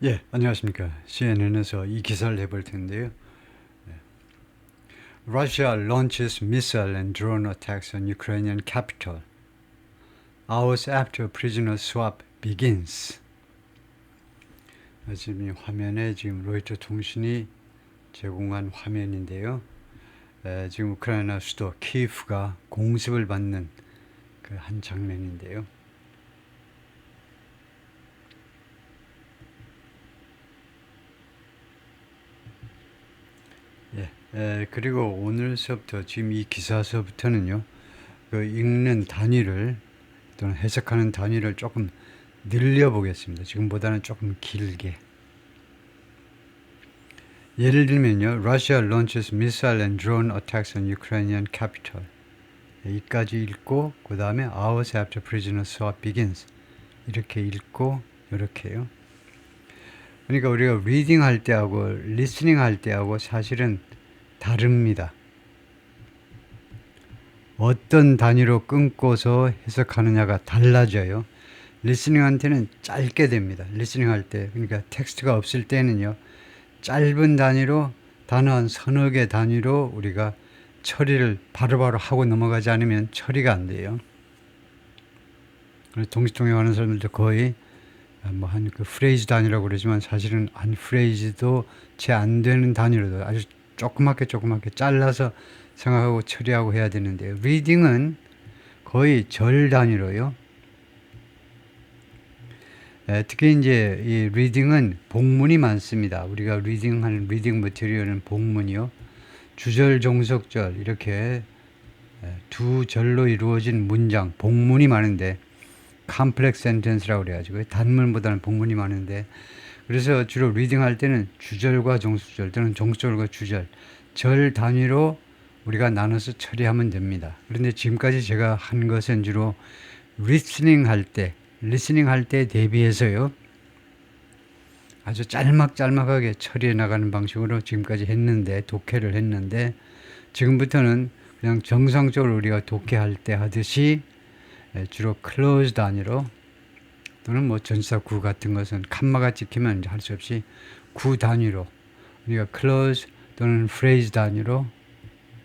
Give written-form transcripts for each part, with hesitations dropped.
예, 안녕하십니까. CNN에서 이 기사를 해볼 텐데요. Russia launches missile and drone attacks on Ukrainian capital. Hours after prisoner swap begins. 지금 이 화면에 지금 로이터 통신이 제공한 화면인데요. 지금 우크라이나 수도 키예프가 공습을 받는 그 한 장면인데요. 그리고 오늘서부터 지금 이 기사서부터는요, 그 읽는 단위를 또는 해석하는 단위를 조금 늘려보겠습니다. 지금보다는 조금 길게. 예를 들면요, Russia launches missile and drone attacks on Ukrainian capital. 이까지 읽고 그 다음에 hours after prisoner swap begins. 이렇게 읽고 이렇게요. 그러니까 우리가 reading 할 때하고 listening 할 때하고 사실은 다릅니다. 어떤 단위로 끊고서 해석하느냐가 달라져요. 리스닝한테는 짧게 됩니다. 리스닝 할 때. 그러니까 텍스트가 없을 때는요. 짧은 단위로 단어 한 서너 개 단위로 우리가 처리를 바로바로 하고 넘어가지 않으면 처리가 안 돼요. 동시통역하는 사람들도 거의 뭐 한 그 프레이즈 단위라고 그러지만 사실은 한 프레이즈도 채 안 되는 단위로도 아주 조그맣게 잘라서 생각하고 처리하고 해야 되는데요. 리딩은 거의 절 단위로요. 특히 이제 이 리딩은 복문이 많습니다. 우리가 리딩하는 리딩 머티리얼은 복문이요. 주절, 종속절 이렇게 두 절로 이루어진 문장, 복문이 많은데 컴플렉스 센텐스라고 그래가지고 단문보다는 복문이 많은데 그래서 주로 리딩 할 때는 주절과 종속절 또는 종속절과 주절, 절 단위로 우리가 나눠서 처리하면 됩니다. 그런데 지금까지 제가 한 것은 주로 리스닝 할 때 대비해서요. 아주 짤막하게 처리해 나가는 방식으로 지금까지 했는데, 독해를 했는데, 지금부터는 그냥 정상적으로 우리가 독해할 때 하듯이 주로 클로즈 단위로 또는 뭐 전치사 구 같은 것은 칸마가 찍히면 할 수 없이 구 단위로 우리가 클로즈 또는 프레이즈 단위로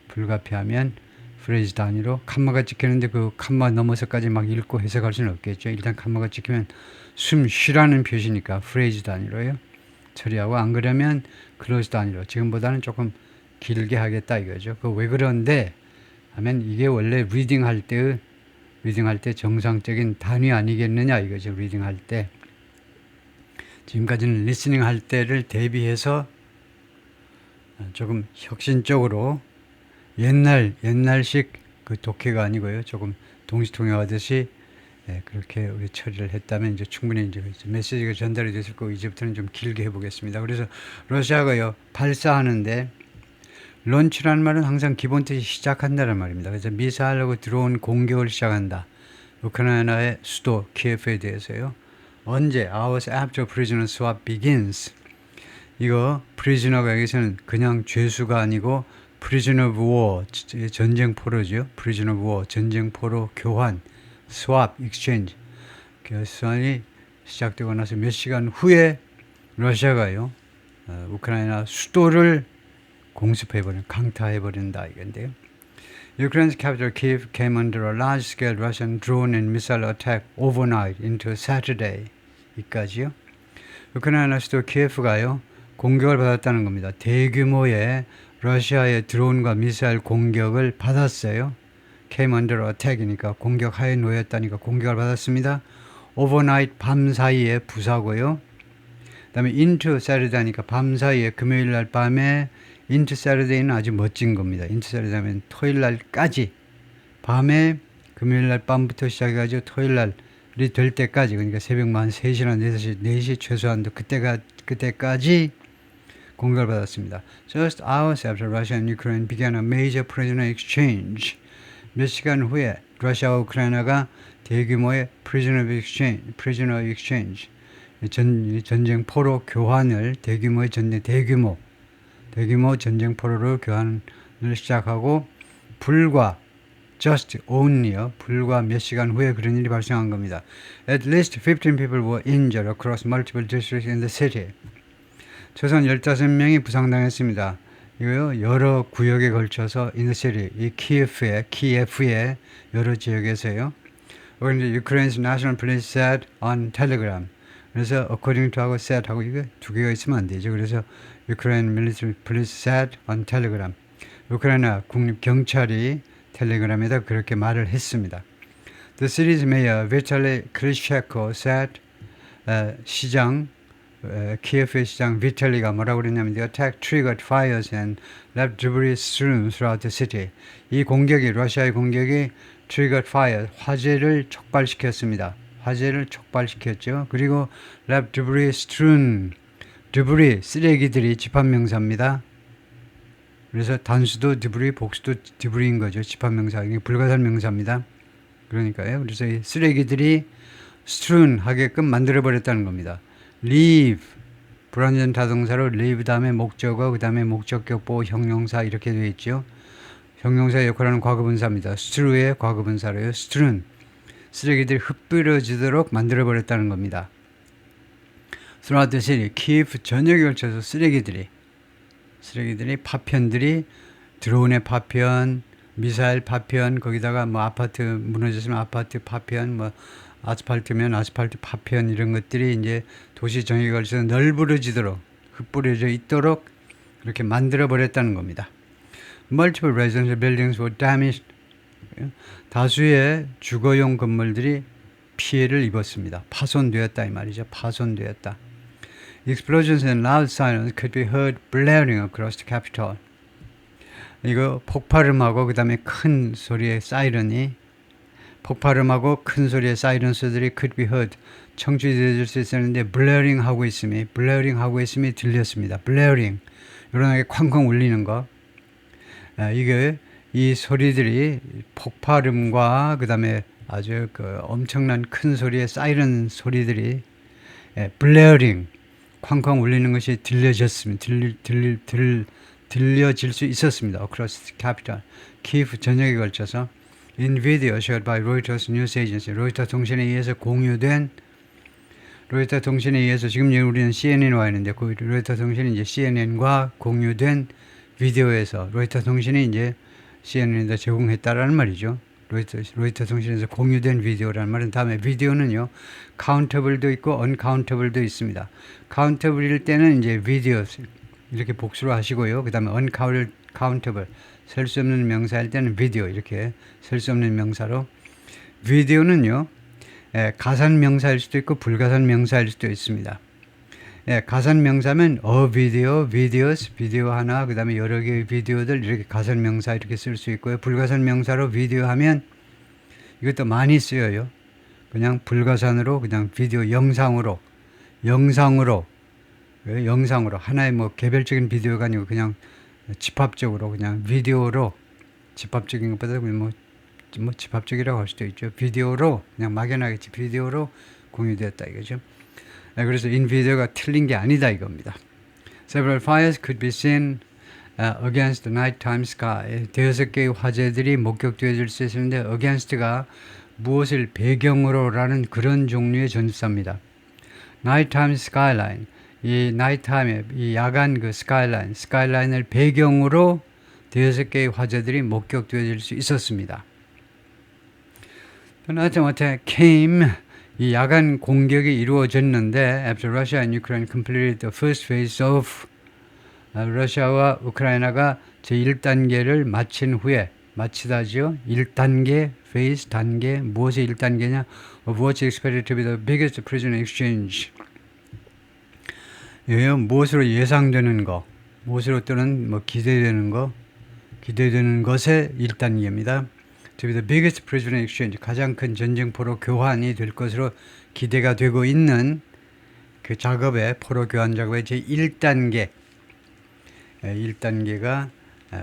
불가피하면 프레이즈 단위로 칸마가 찍히는데 그 칸마 넘어서까지 막 읽고 해석할 수는 없겠죠. 일단 칸마가 찍히면 숨 쉬라는 표시니까 프레이즈 단위로요. 처리하고 안 그러면 클로즈 단위로 지금보다는 조금 길게 하겠다 이거죠. 그 왜 그런데 하면 이게 원래 리딩 할 때 정상적인 단위 아니겠느냐 이거죠. 리딩 할 때. 지금까지는 리스닝 할 때를 대비해서 조금 혁신적으로 옛날식 그 독해가 아니고요. 조금 동시통역하듯이 그렇게 우리 처리를 했다면 이제 충분히 이제 메시지가 전달이 됐을 거고 이제부터는 좀 길게 해보겠습니다. 그래서 러시아가요 발사하는데 런치라는 말은 항상 기본 뜻이 시작한다는 말입니다. 그래서 미사일하고 드론 공격을 시작한다. 우크라이나의 수도 키예프에 대해서요. 언제? Hours after prisoner swap begins. 이거 prisoner가 여기서는 그냥 죄수가 아니고 prisoner of war, 전쟁포로죠. prisoner of war, 전쟁포로 교환, swap, exchange. 교환이 시작되고 나서 몇 시간 후에 러시아가요. 우크라이나 수도를 공습해버린, 강타해버린다 이건데요. Ukraine's capital Kyiv came under a large-scale Russian drone and missile attack overnight into Saturday. 이까지요. 우크라이나 수도 키예프가요 공격을 받았다는 겁니다. 대규모의 러시아의 드론과 미사일 공격을 받았어요. came under attack이니까 공격하에 놓였다니까 공격을 받았습니다. overnight 밤 사이에 부사고요. 그 다음에 into Saturday니까 밤 사이에 금요일 날 밤에 into Saturday는 아주 멋진 겁니다. into Saturday면 토요일 날까지 밤에 금요일 날 밤부터 시작해가지고 토요일 날이 될 때까지 그러니까 새벽 한 3시나 4시 최소한도 그때까지 공격을 받았습니다. Just hours after Russia and Ukraine began a major prisoner exchange. 몇 시간 후에 러시아와 우크라이나가 대규모의 prisoner exchange 전쟁포로 교환을 대규모 전쟁포로로 교환을 시작하고 불과 just only요. 불과 몇 시간 후에 그런 일이 발생한 겁니다. At least 15 people were injured across multiple districts in the city. 최소한 15명이 부상당했습니다. 이거요. 여러 구역에 걸쳐서 in the city, 이 키예프의 여러 지역에서요. according to Ukraine's national police said on Telegram. 그래서 according to 하고 said 하고 이거 두 개가 있으면 안 되죠. 그래서 Ukraine military police said on Telegram. 우크라이나 국립 경찰이 텔레그램에다 그렇게 말을 했습니다. The city's mayor Vitaly Klitschko said 시장 키예프의 시장 비탈리가 뭐라고 그랬냐면 The attack triggered fires and left debris strewn throughout the city. 이 공격이 러시아의 공격이 triggered fire 화재를 촉발시켰습니다. 화재를 촉발시켰죠. 그리고 left debris strewn debris 쓰레기들이 집합명사입니다. 그래서 단수도 debris 복수도 debris인 거죠. 집합명사 이게 불가산명사입니다. 그러니까요. 그래서 이 쓰레기들이 strewn 하게끔 만들어 버렸다는 겁니다. leave 불완전 타동사로 leave 다음에 목적어 그 다음에 목적격 보호 형용사 이렇게 되어 있죠. 형용사의 역할하는 과거분사입니다. strew의 과거분사로요. strewn 쓰레기들이 흩뿌려지도록 만들어 버렸다는 겁니다. throughout the city 키예프 전역에 걸쳐서 쓰레기들이 파편들이 드론의 파편 미사일 파편 거기다가 뭐 아파트 무너졌으면 아파트 파편 뭐 아스팔트면 아스팔트 파편 이런 것들이 이제 도시 전역에 걸쳐서 널브러지도록 흩뿌려져 있도록 그렇게 만들어 버렸다는 겁니다. Multiple residential buildings were damaged. 다수의 주거용 건물들이 피해를 입었습니다. 파손되었다 이 말이죠. 파손되었다. Explosions and loud sirens could be heard blaring across the capital. 이거 폭발음하고 그 다음에 큰 소리의 사이런이 폭발음하고 큰 소리의 사이런스들이 could be heard 청취될 수 있었는데 blaring 하고 있음이 들렸습니다. blaring 이런 게 쾅쾅 울리는 거. 이게 이 소리들이 폭발음과 그 다음에 아주 그 엄청난 큰 소리의 사이런 소리들이 blaring 쾅쾅 울리는 것이 들려졌습니다. 들려질 수 있었습니다. Across the capital. 키예프 전역에 걸쳐서 in video shared by Reuters news agency. 로이터 통신에 의해서 공유된 로이터 통신에 의해서 지금 우리는 CNN에 와 있는데 그 로이터 통신이 이제 CNN과 공유된 비디오에서 로이터 통신이 이제 CNN에다 제공했다라는 말이죠. 로이터 통신에서 공유된 비디오라는 말은 다음에 비디오는요 카운터블도 있고 언카운터블도 있습니다. 카운터블일 때는 이제 비디오 이렇게 복수로 하시고요. 그 다음에 언카운터블 셀 수 없는 명사일 때는 비디오 이렇게 셀 수 없는 명사로 비디오는요 가산 명사일 수도 있고 불가산 명사일 수도 있습니다. 가산 명사면 비디오, 비디오 하나, 그 다음에 여러 개의 비디오들 이렇게 가산 명사 이렇게 쓸 수 있고요. 불가산 명사로 비디오 하면 이것도 많이 쓰여요. 그냥 불가산으로 그냥 비디오 영상으로 하나의 뭐 개별적인 비디오가 아니고 그냥 집합적으로 그냥 비디오로 집합적인 것보다 뭐 집합적이라고 할 수도 있죠. 비디오로 그냥 막연하게 비디오로 공유되었다 이거죠. 그래서 인비디오가 틀린 게 아니다 이겁니다. Several fires could be seen against the nighttime sky. 대여섯 개의 화재들이 목격되어질 수 있는데 against가 무엇을 배경으로라는 그런 종류의 전치사입니다. Nighttime skyline. 이 nighttime 이 야간 그 skyline을 배경으로 대여섯 개의 화재들이 목격되어질 수 있었습니다. 하여튼 came 이 야간 공격이 이루어졌는데 after Russia and Ukraine completed the first phase of 러시아와 우크라이나가 제1단계를 마친 후에 마치다지요. 1단계 phase 단계 무엇이 1단계냐 of what's expected to be the biggest prisoner exchange. 무엇으로 예상되는 거 무엇으로 또는 뭐 기대되는 것의 1단계입니다. To be the biggest prisoner exchange, 가장 큰 전쟁포로 교환이 될 것으로 기대가 되고 있는 그 작업의 포로 교환 작업의 제1단계 1단계가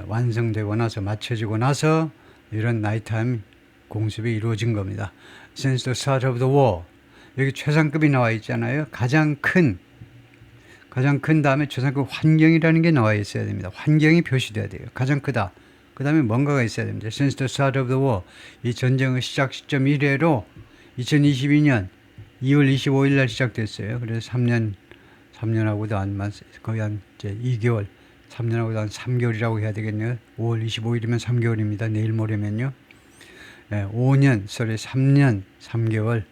완성되고 나서 마쳐지고 나서 이런 나이타임 공습이 이루어진 겁니다. Since the start of the war 여기 최상급이 나와 있잖아요. 가장 큰 다음에 최상급 환경이라는 게 나와 있어야 됩니다. 환경이 표시돼야 돼요. 가장 크다. 그 다음에 뭔가가 있어야 됩니다. Since the start of the war, 이 전쟁의 시작 시점 이래로 2022년 2월 25일 날 시작됐어요. 그래서 3년하고도 안 거의 한 이제 2개월, 3년하고도 한 3개월이라고 해야 되겠네요. 5월 25일이면 3개월입니다. 내일 모레면요. 5년, 3년, 3개월.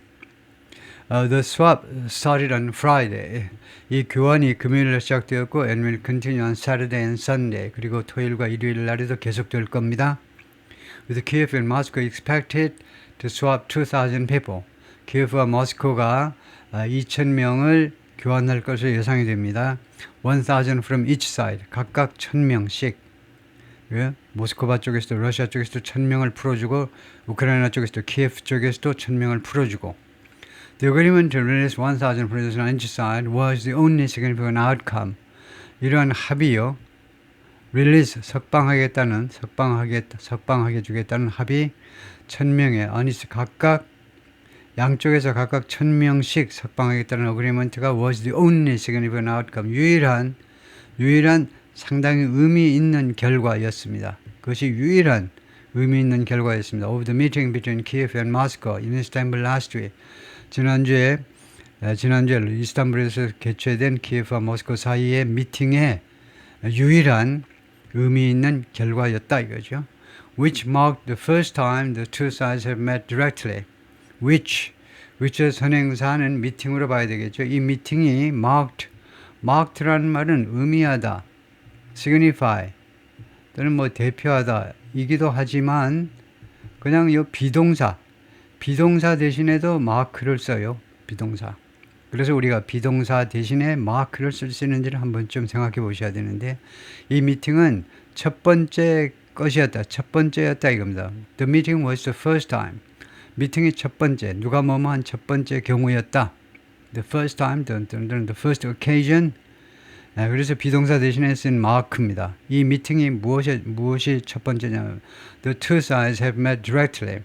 The swap started on Friday. 이 교환이 금요일날 시작되었고 and will continue on Saturday and Sunday. 그리고 토요일과 일요일 날에도 계속될 겁니다. With Kiev and Moscow expected to swap 2,000 people. 키예프와 모스크바가 2,000명을 교환할 것으로 예상이 됩니다. 1,000 from each side. 각각 1,000명씩. 모스크바 쪽에서도 러시아 쪽에서도 1,000명을 풀어주고 우크라이나 쪽에서도 키예프 쪽에서도 1,000명을 풀어주고 The agreement to release 1,000 prisoners on each side was the only significant outcome. 이러한 합의요. release 석방하게 주겠다는 합의 1,000명의 아니 각각 양쪽에서 각각 1,000명씩 석방하겠다는 어그리먼트가 was the only significant outcome. 유일한 상당히 의미 있는 결과였습니다. 그것이 유일한 의미 있는 결과였습니다. Of the meeting between Kiev and Moscow in Istanbul last week. 지난주에 이스탄불에서 개최된 키예프와 모스크 사이의 미팅의 유일한 의미 있는 결과였다 이거죠. Which marked the first time the two sides have met directly. which의 선행사는 미팅으로 봐야 되겠죠. 이 미팅이 marked라는 말은 의미하다, signify 또는 뭐 대표하다 이기도 하지만 그냥 이 비동사 대신에도 mark를 써요. 비동사. 그래서 우리가 비동사 대신에 mark를 쓸 수 있는지를 한번 좀 생각해 보셔야 되는데 이 미팅은 첫 번째였다 이겁니다. The meeting was the first time. 미팅이 첫 번째, 누가 뭐뭐한 첫 번째 경우였다. The first time, the first occasion. 그래서 비동사 대신에 쓴 mark입니다. 이 미팅이 무엇이 첫 번째냐면 The two sides have met directly.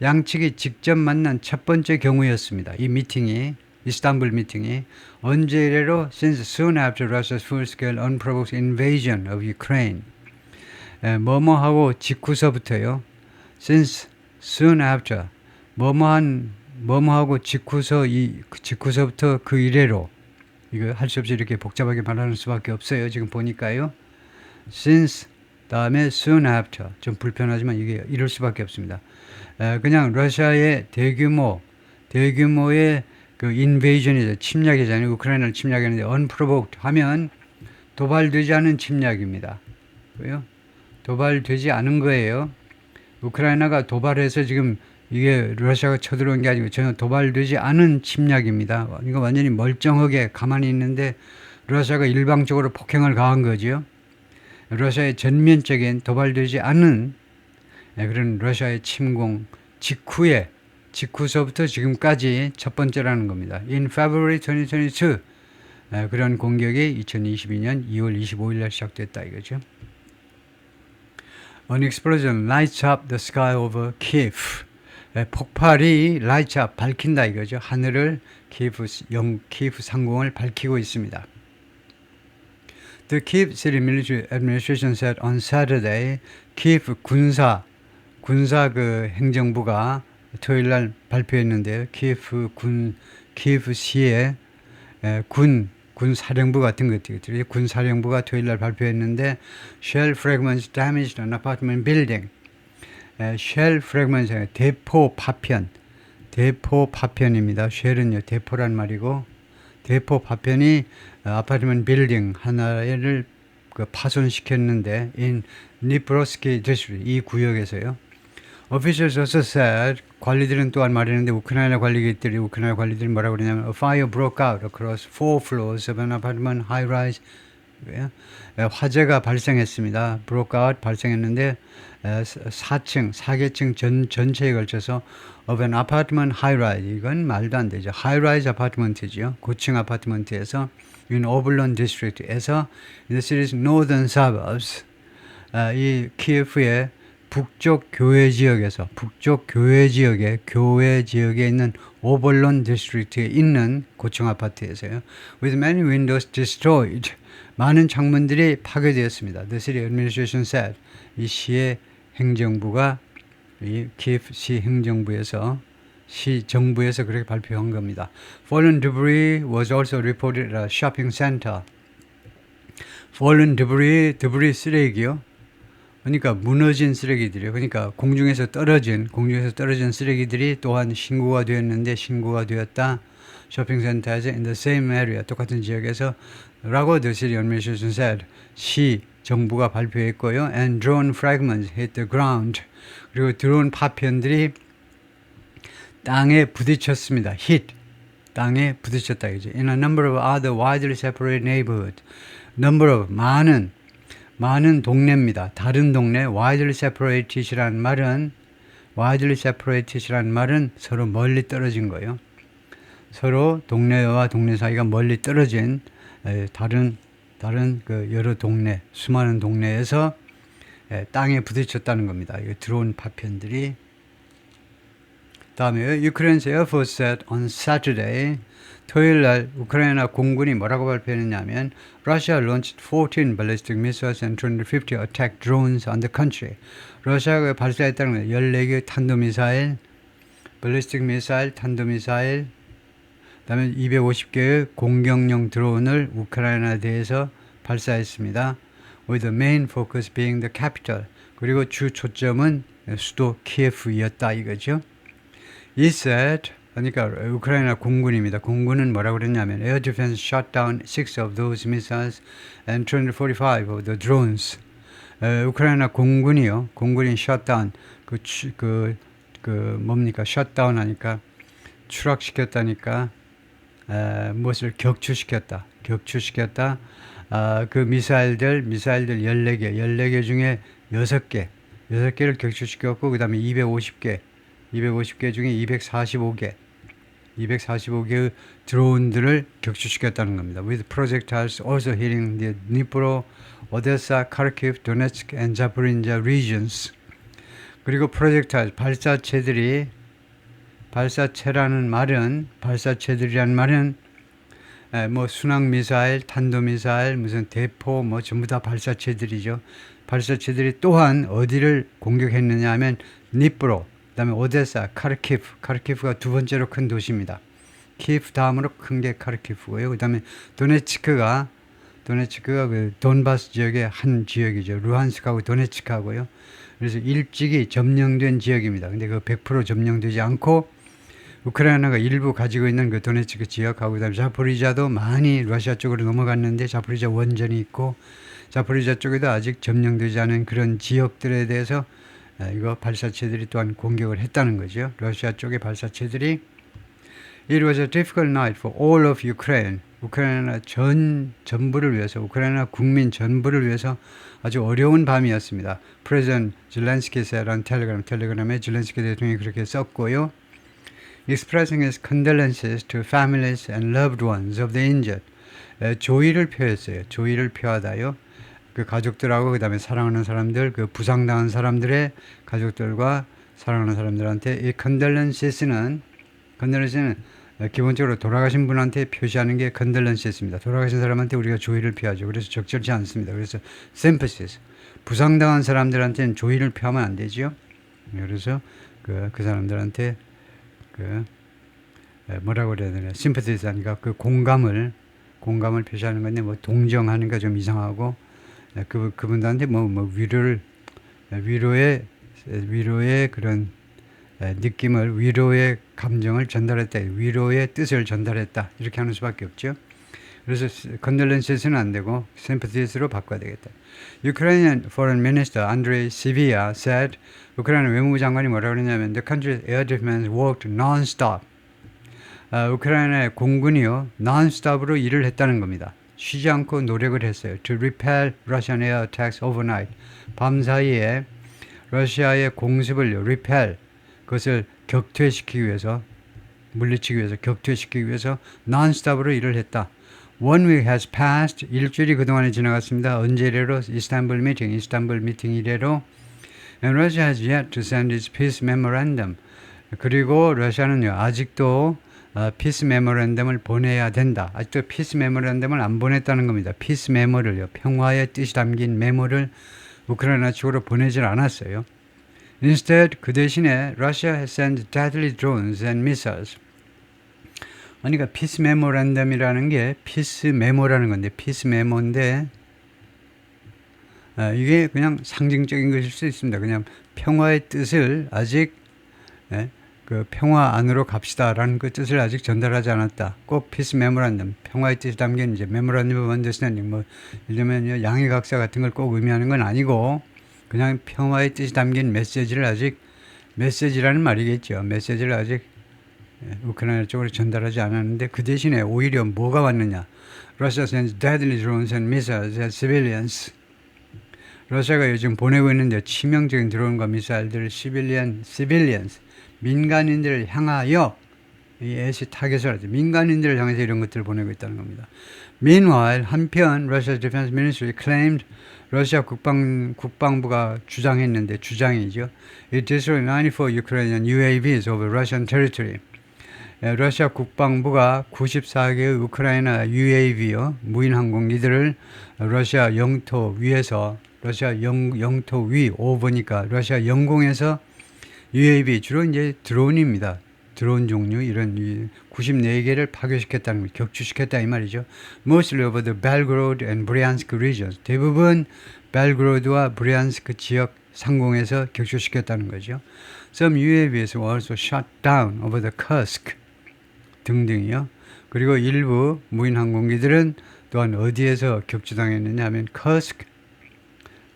양측이 직접 만난 첫 번째 경우였습니다. 이 미팅이 이스탄불 미팅이 언제 이래로 since soon after Russia's full-scale unprovoked invasion of Ukraine. 뭐뭐하고 직후서부터요. Since soon after 뭐뭐하고 직후서부터 그 이래로 이거 할 수 없이 이렇게 복잡하게 말하는 수밖에 없어요. 지금 보니까요. Since 다음에 soon after 좀 불편하지만 이게 이럴 수밖에 없습니다. 그냥 러시아의 대규모의 그 인베이전이죠. 침략이잖아요. 우크라이나를 침략했는데 unprovoked 하면 도발되지 않은 침략입니다. 왜요? 도발되지 않은 거예요. 우크라이나가 도발해서 지금 이게 러시아가 쳐들어온 게 아니고 전혀 도발되지 않은 침략입니다. 이거 완전히 멀쩡하게 가만히 있는데 러시아가 일방적으로 폭행을 가한 거죠. 러시아의 전면적인 도발되지 않은 그런 러시아의 침공 직후서부터 지금까지 첫 번째라는 겁니다. In February 2022 그런 공격이 2022년 2월 25일 날 시작됐다 이거죠. An explosion lights up the sky over Kiev. 폭발이 lights up 밝힌다 이거죠. 하늘을 키예프 상공을 밝히고 있습니다. The Kiev City Military Administration said on Saturday, 키예프 군사 그 행정부가 토요일 날 발표했는데요. 키예프 시의 군 사령부 같은 것들이 군 사령부가 토요일 날 발표했는데 shell fragments damaged an apartment building. shell fragments 대포 파편입니다. shell은요 대포란 말이고 대포 파편이 아파트먼트 빌딩 하나를 파손시켰는데 in Dnipropetrovsk district 이 구역에서요. Officials also said 관리들은 또한 말했는데 우크라이나 관리들이 뭐라고 그러냐면 a fire broke out across 4 floors of an apartment high-rise. 화재가 발생했습니다. broke out 발생했는데 4계층 전체에 걸쳐서 of an apartment high-rise. 이건 말도 안 되죠. high-rise 아파트먼트죠. 고층 아파트먼트에서 in Oblon district에서 in the city's northern suburbs. 이 키예프의 북쪽 교외 지역에 있는 오벌론 디스트릭트에 있는 고층 아파트에서요. With many windows destroyed. 많은 창문들이 파괴되었습니다. The city administration said. 이 시의 행정부가 이 키예프 시 행정부에서 시 정부에서 그렇게 발표한 겁니다. Fallen debris was also reported at a shopping center. Fallen debris 쓰레기요. 그러니까 무너진 쓰레기들이요. 그러니까 공중에서 떨어진 쓰레기들이 또한 신고가 되었다. 쇼핑센터에서 in the same area, 똑같은 지역에서 라고 the city administration said. 시 정부가 발표했고요. And drone fragments hit the ground. 그리고 드론 파편들이 땅에 부딪혔습니다. hit. 땅에 부딪혔다. 이제 in a number of other widely separated neighborhoods. number of 많은 동네입니다. 다른 동네 widely separated이란 말은 서로 멀리 떨어진 거예요. 서로 동네와 동네 사이가 멀리 떨어진 다른 그 여러 동네, 수많은 동네에서 땅에 부딪혔다는 겁니다. 이 드론 파편들이. 다음에 Ukraine's Air Force said on Saturday, 토요일 날 우크라이나 공군이 뭐라고 발표했냐면 Russia launched 14 ballistic missiles and 250 attack drones on the country. 러시아가 발사했다는 거예요. 14개 탄도미사일, ballistic missile, 탄도미사일, 그다음에 250개의 공격용 드론을 우크라이나에 대해서 발사했습니다. With the main focus being the capital. 그리고 주 초점은 수도 키예프였다 이거죠. He said, 그러니까 우크라이나 공군입니다. 공군은 뭐라고 그랬냐면 Air Defense shot down 6 of those missiles and 245 of the drones. 우크라이나 공군이 shot down 뭡니까? shut down 하니까 추락시켰다니까 무엇을 격추시켰다. 그 미사일들 14개 중에 6개를 격추시켰고 그 다음에 250개 중에 245개의 드론들을 격추시켰다는 겁니다. With projectiles also hitting the Dnipro, Odessa, Kharkiv, Donetsk and Zaporizhzhia regions. 그리고 projectile, 발사체들이란 말은 뭐 순항 미사일, 탄도 미사일, 무슨 대포 뭐 전부 다 발사체들이죠. 발사체들이 또한 어디를 공격했느냐 하면 니프로, 그다음에 오데사, 카르키프가 두 번째로 큰 도시입니다. 키예프 다음으로 큰 게 카르키프고요. 그다음에 도네츠크가 그 돈바스 지역의 한 지역이죠. 루한스크하고 도네츠크하고요. 그래서 일찍이 점령된 지역입니다. 근데 그 100% 점령되지 않고 우크라이나가 일부 가지고 있는 그 도네츠크 지역하고 그다음에 자포리자도 많이 러시아 쪽으로 넘어갔는데 자포리자 원전이 있고 자포리자 쪽에도 아직 점령되지 않은 그런 지역들에 대해서 이거 발사체들이 또한 공격을 했다는 거죠. 러시아 쪽의 발사체들이 It was a difficult night for all of Ukraine. 우크라이나 우크라이나 국민 전부를 위해서 아주 어려운 밤이었습니다. President Zelensky said on 텔레그램에 젤렌스키 대통령이 그렇게 썼고요. Expressing his condolences to families and loved ones of the injured. 조의를 표했어요. 조의를 표하다요. 그 가족들하고 그 다음에 사랑하는 사람들, 그 부상당한 사람들의 가족들과 사랑하는 사람들한테 이 condolences는 기본적으로 돌아가신 분한테 표시하는 게 condolences입니다. 돌아가신 사람한테 우리가 조의를 표하죠. 그래서 적절치 않습니다. 그래서 sympathies. 부상당한 사람들한테는 조의를 표하면 안 되죠. 그래서 그 사람들한테 뭐라고 그래야 되나? sympathies 하니까 그 공감을 표시하는 건데 뭐 동정하는 거 좀 이상하고 그분들한테 뭐 위로의 그런 느낌을 위로의 감정을 전달했다. 위로의 뜻을 전달했다. 이렇게 하는 수밖에 없죠. 그래서 condolences는 안 되고 sympathies로 바꿔야 되겠다. Ukrainian Foreign Minister Andrei Sybiha said 우크라이나 외무부 장관이 뭐라고 그러냐면 the country's air defense worked non-stop. 우크라이나의 공군이요 non-stop으로 일을 했다는 겁니다. 쉬지 않고 노력을 했어요. To repel Russian air attacks overnight. 밤 사이에 러시아의 공습을 repel, 그것을 격퇴시키기 위해서, 물리치기 위해서, 격퇴시키기 위해서 non-stop으로 일을 했다. One week has passed. 일주일이 그동안에 지나갔습니다. 언제 이래로? 이스탄불 미팅 이래로. And Russia has yet to send its peace memorandum. 그리고 러시아는요, 아직도 피스 메모랜덤을 보내야 된다. 아직도 피스 메모랜덤을 안 보냈다는 겁니다. 피스 메모를요. 평화의 뜻이 담긴 메모를 우크라이나 측으로 보내질 않았어요. Instead, 그 대신에 Russia has sent deadly drones and missiles. 그러니까 피스 메모랜덤이라는 게 피스 메모라는 건데 피스 메모인데 이게 그냥 상징적인 것일 수 있습니다. 그냥 평화의 뜻을 아직 그 평화 안으로 갑시다라는 그 뜻을 아직 전달하지 않았다. 꼭 피스 메모란덤, 평화의 뜻이 담긴 이제 메모란덤 오브 언더스탠딩 뭐 이러면 양해각서 같은 걸 꼭 의미하는 건 아니고 그냥 평화의 뜻이 담긴 메시지를 아직 메시지라는 말이겠죠. 메시지를 아직 우크라이나 쪽으로 전달하지 않았는데 그 대신에 오히려 뭐가 왔느냐? Russia sends deadly drones and missiles at civilians. 러시아가 요즘 보내고 있는데 치명적인 드론과 미사일들을 civilians 민간인들을 향하여 이 애시 타겟을 하죠. 민간인들을 향해서 이런 것들을 보내고 있다는 겁니다. Meanwhile, 한편 Russia's Defense Ministry claimed 러시아 국방부가 주장했는데 주장이죠. It destroyed 94 Ukrainian UAVs over Russian territory. 러시아 국방부가 94개의 우크라이나 UAV요 무인 항공기들을 러시아 영토 위에서 러시아 영토 위 오버니까 러시아 영공에서 UAV 주로 이제 드론입니다. 드론 종류 이런 94개를 파괴시켰다는 거, 격추시켰다 이 말이죠. Mostly over the Belgorod and Bryansk regions. 대부분 벨그로드와 브리안스크 지역 상공에서 격추시켰다는 거죠. Some UAVs were also shot down over the Kursk 등등이요. 그리고 일부 무인 항공기들은 또한 어디에서 격추당했느냐 하면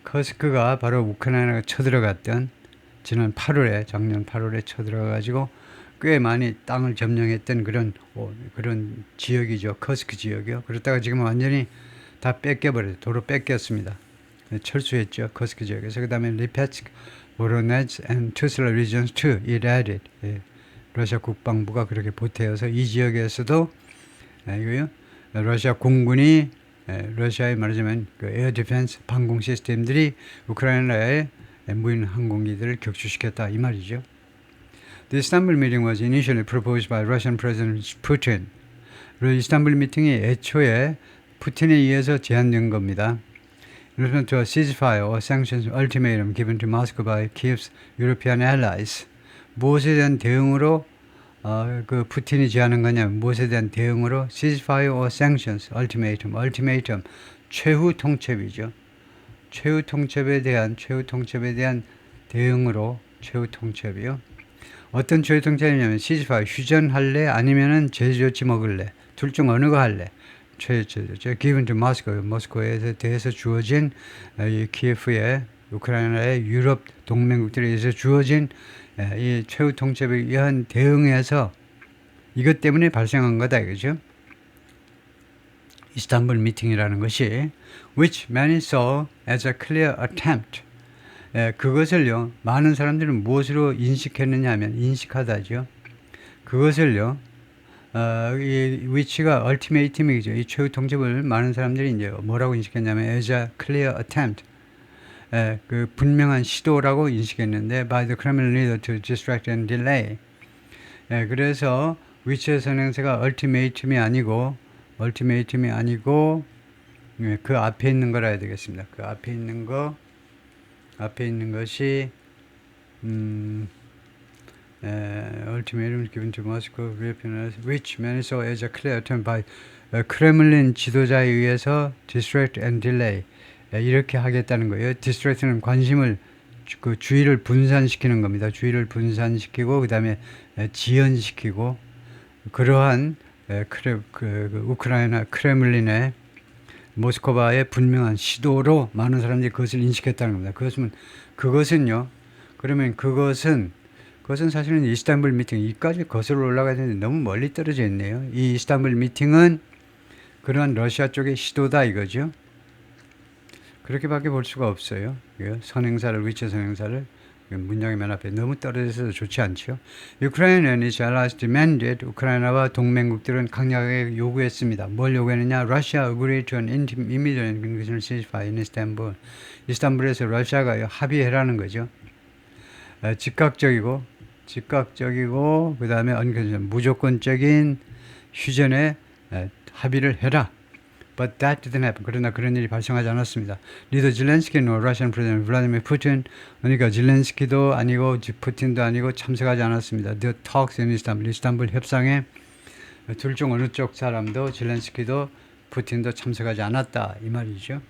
커스크가 바로 우크라이나가 쳐들어갔던 지난 8월에 작년 8월에 쳐들어가가지고 꽤 많이 땅을 점령했던 그런 지역이죠. 커스크 지역이요. 그렇다가 지금 완전히 다 뺏겨버려요. 도로 뺏겼습니다. 철수했죠. 커스크 지역에서. 그 다음에 리페츠크, 보로네츠 and 투슬라 regions too. It added. 러시아 국방부가 그렇게 보태어서 이 지역에서도 이거요. 러시아 공군이 러시아의 말하자면 그 에어 디펜스 방공 시스템들이 우크라이나의 무인 항공기들을 격추시켰다 이 말이죠. The Istanbul meeting was initially proposed by Russian President Putin. 이스탄불 미팅이 애초에 푸틴에 의해서 제안된 겁니다. Referring to a ceasefire or sanctions ultimatum given to Moscow by Kiev's European allies. 무엇에 대한 대응으로 그 푸틴이 제안한 거냐? 무엇에 대한 대응으로 ceasefire or sanctions ultimatum 최후 통첩이죠. 최후 통첩에 대한 대응으로 최후 통첩이요. 어떤 최후 통첩이냐면 ceasefire 휴전할래 아니면은 제재 조치 먹을래 둘 중 어느 거 할래? given to Moscow 모스크바에 대해서 주어진 이 키예프의 우크라이나의 유럽 동맹국들에 의해서 주어진 이 최후 통첩에 의한 대응에서 이것 때문에 발생한 거다 이거죠. 이스탄불 미팅이라는 것이 which many saw as a clear attempt. 그것을요 많은 사람들은 무엇으로 인식했느냐 하면 인식하다죠. 그것을요 이 위치가 ultimatum이죠. 이 최후 통첩을 많은 사람들이 이제 뭐라고 인식했냐면 as a clear attempt. 그 분명한 시도라고 인식했는데 by the Kremlin leader to distract and delay. 그래서 위치의 선행세가 ultimatum이 아니고 그 앞에 있는 거라 해야 되겠습니다. 그 앞에 있는 것이 ultimatum given to Moscow which many saw as a clear attempt by 크렘린 지도자에 의해서 distract and delay. 이렇게 하겠다는 거예요. distract는 관심을 그 주의를 분산시키는 겁니다. 주의를 분산시키고 그 다음에 지연시키고 그러한 우크라이나 크렘린의 모스크바의 분명한 시도로 많은 사람들이 그것을 인식했다는 겁니다. 그것은요. 그러면 그것은 사실은 이스탄불 미팅 이까지 거슬러 올라가야 되는데 너무 멀리 떨어져 있네요. 이 이스탄불 미팅은 그러한 러시아 쪽의 시도다 이거죠. 그렇게밖에 볼 수가 없어요. 위치 선행사를 문장의 맨 앞에 너무 떨어져서 좋지 않죠. Ukraine and its allies demanded 우크라이나와 동맹국들은 강력하게 요구했습니다. 뭘 요구했느냐? Russia agreed to an immediate and conditional ceasefire in Istanbul. 이스탄불에서 러시아가 합의해라는 거죠. 즉각적이고 즉각적이고 그 다음에 무조건적인 휴전에 합의를 해라. But that didn't happen. 그러나 그런 일이 발생하지 않았습니다. 리더 질렌스키는 러시안 프레지던트 블라디미르 푸틴, 그러니까 질렌스키도 아니고 푸틴도 아니고 참석하지 않았습니다. The talks in 이스탄불 협상에 둘 중 어느 쪽 사람도 질렌스키도 푸틴도 참석하지 않았다 이 말이죠.